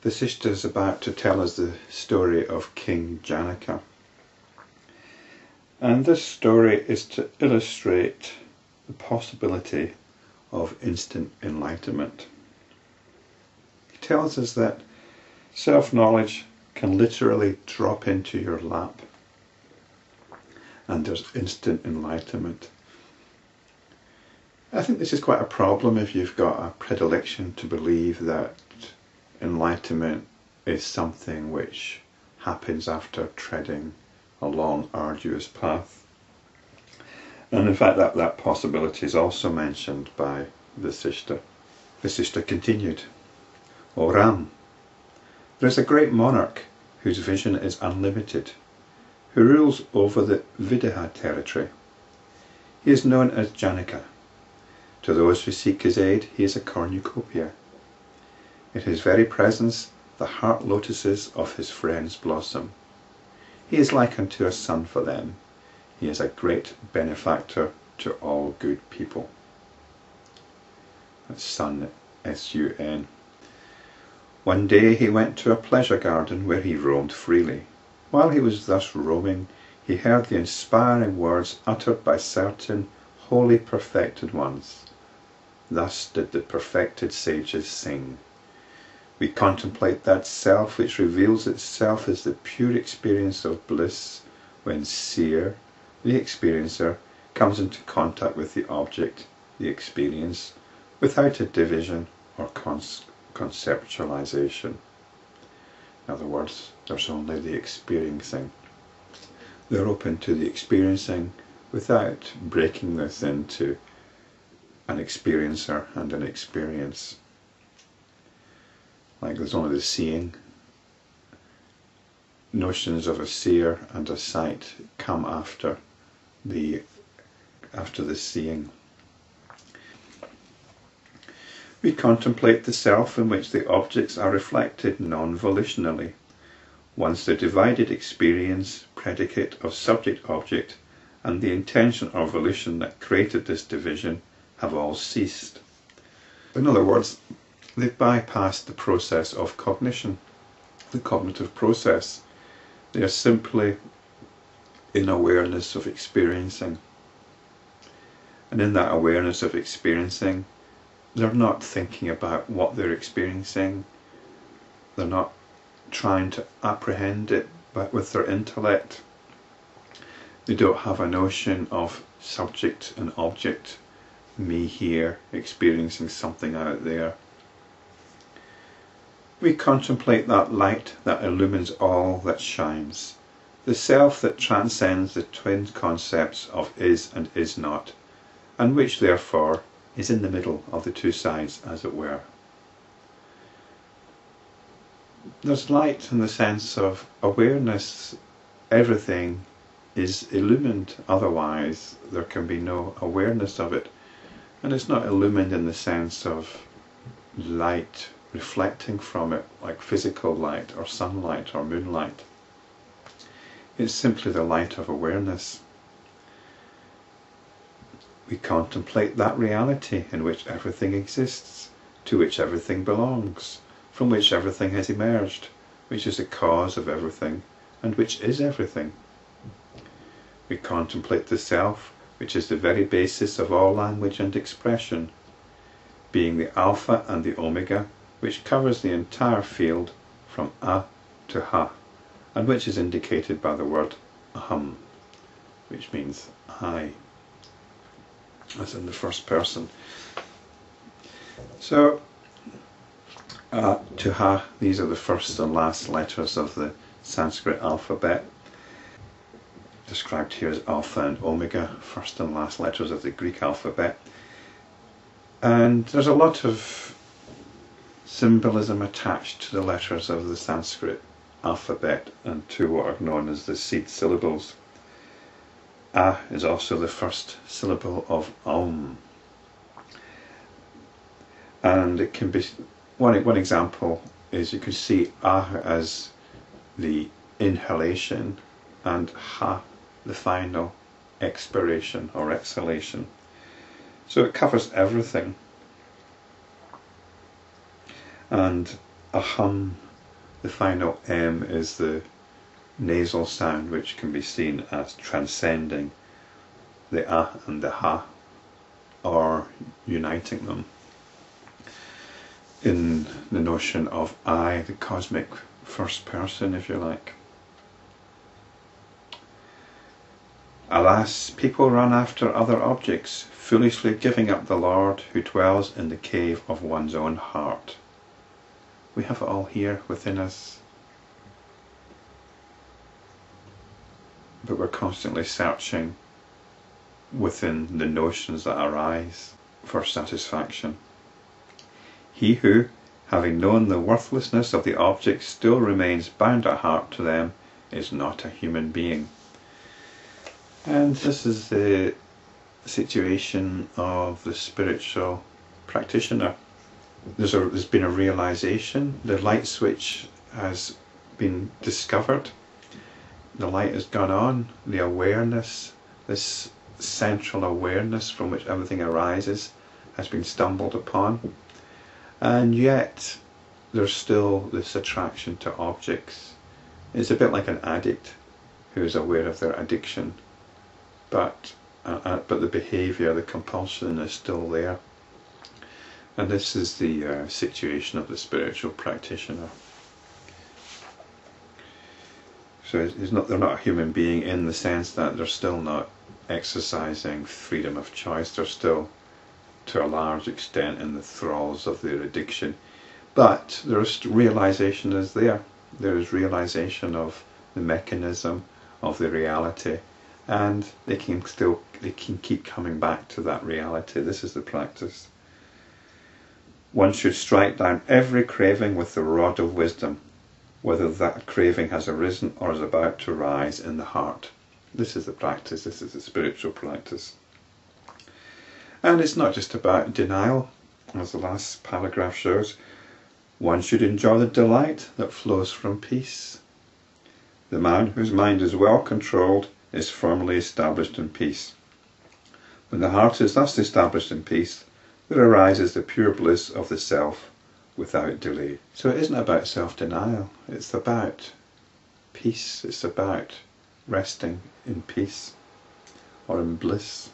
Vasishta is about to tell us the story of King Janaka. And this story is to illustrate the possibility of instant enlightenment. He tells us that self-knowledge can literally drop into your lap and there's instant enlightenment. I think this is quite a problem if you've got a predilection to believe that enlightenment is something which happens after treading a long, arduous path. And in fact that possibility is also mentioned by Vasishta. Vasishta continued, O Ram, there is a great monarch whose vision is unlimited, who rules over the Videha territory. He is known as Janaka. To those who seek his aid, he is a cornucopia. In his very presence, the heart lotuses of his friends blossom. He is like unto a son for them. He is a great benefactor to all good people. That's sun, S-U-N. One day he went to a pleasure garden where he roamed freely. While he was thus roaming, he heard the inspiring words uttered by certain wholly perfected ones. Thus did the perfected sages sing. We contemplate that self which reveals itself as the pure experience of bliss when seer, the experiencer, comes into contact with the object, the experience, without a division or conceptualization. In other words, there's only the experiencing. They're open to the experiencing without breaking this into an experiencer and an experience. Like there's only the seeing. Notions of a seer and a sight come after the seeing. We contemplate the self in which the objects are reflected non-volitionally. Once the divided experience, predicate of subject-object, and the intention or volition that created this division have all ceased. In other words, they've bypassed the process of cognition, the cognitive process. They are simply in awareness of experiencing. And in that awareness of experiencing, they're not thinking about what they're experiencing. They're not trying to apprehend it with their intellect. They don't have a notion of subject and object, me here experiencing something out there. We contemplate that light that illumines all that shines, the self that transcends the twin concepts of is and is not, and which therefore is in the middle of the two sides, as it were. There's light in the sense of awareness. Everything is illumined, otherwise there can be no awareness of it. And it's not illumined in the sense of light reflecting from it, like physical light or sunlight or moonlight. It's simply the light of awareness. We contemplate that reality in which everything exists, to which everything belongs, from which everything has emerged, which is the cause of everything, and which is everything. We contemplate the self, which is the very basis of all language and expression, being the alpha and the omega, which covers the entire field from A to Ha, and which is indicated by the word Aham, which means I, as in the first person. So, to Ha, these are the first and last letters of the Sanskrit alphabet, described here as Alpha and Omega, first and last letters of the Greek alphabet. And there's a lot of symbolism attached to the letters of the Sanskrit alphabet and to what are known as the seed syllables. A is also the first syllable of Aum. And it can be, one example is you can see Ah as the inhalation and Ha the final expiration or exhalation. So it covers everything. And Aham The final M is the nasal sound, which can be seen as transcending the Ah and the Ha, or uniting them in the notion of I, the cosmic first person, if you like. Alas, people run after other objects, foolishly giving up the Lord who dwells in the cave of one's own heart. We have it all here within us, but we're constantly searching within the notions that arise for satisfaction. He who, having known the worthlessness of the objects, still remains bound at heart to them, is not a human being. And this is the situation of the spiritual practitioner. There's been a realization, the light switch has been discovered, the light has gone on, the awareness, this central awareness from which everything arises, has been stumbled upon. And yet there's still this attraction to objects. It's a bit like an addict who is aware of their addiction, but the behaviour, the compulsion is still there. And this is the situation of the spiritual practitioner. So they're not a human being in the sense that they're still not exercising freedom of choice. They're still, to a large extent, in the thralls of their addiction. But there's realization is there. There is realization of the mechanism, of the reality, and they can keep coming back to that reality. This is the practice. One should strike down every craving with the rod of wisdom, whether that craving has arisen or is about to rise in the heart. This is the practice. This is the spiritual practice. And it's not just about denial, as the last paragraph shows. One should enjoy the delight that flows from peace. The man whose mind is well controlled is firmly established in peace. When the heart is thus established in peace, there arises the pure bliss of the self without delay. So it isn't about self-denial, it's about peace, it's about resting in peace or in bliss.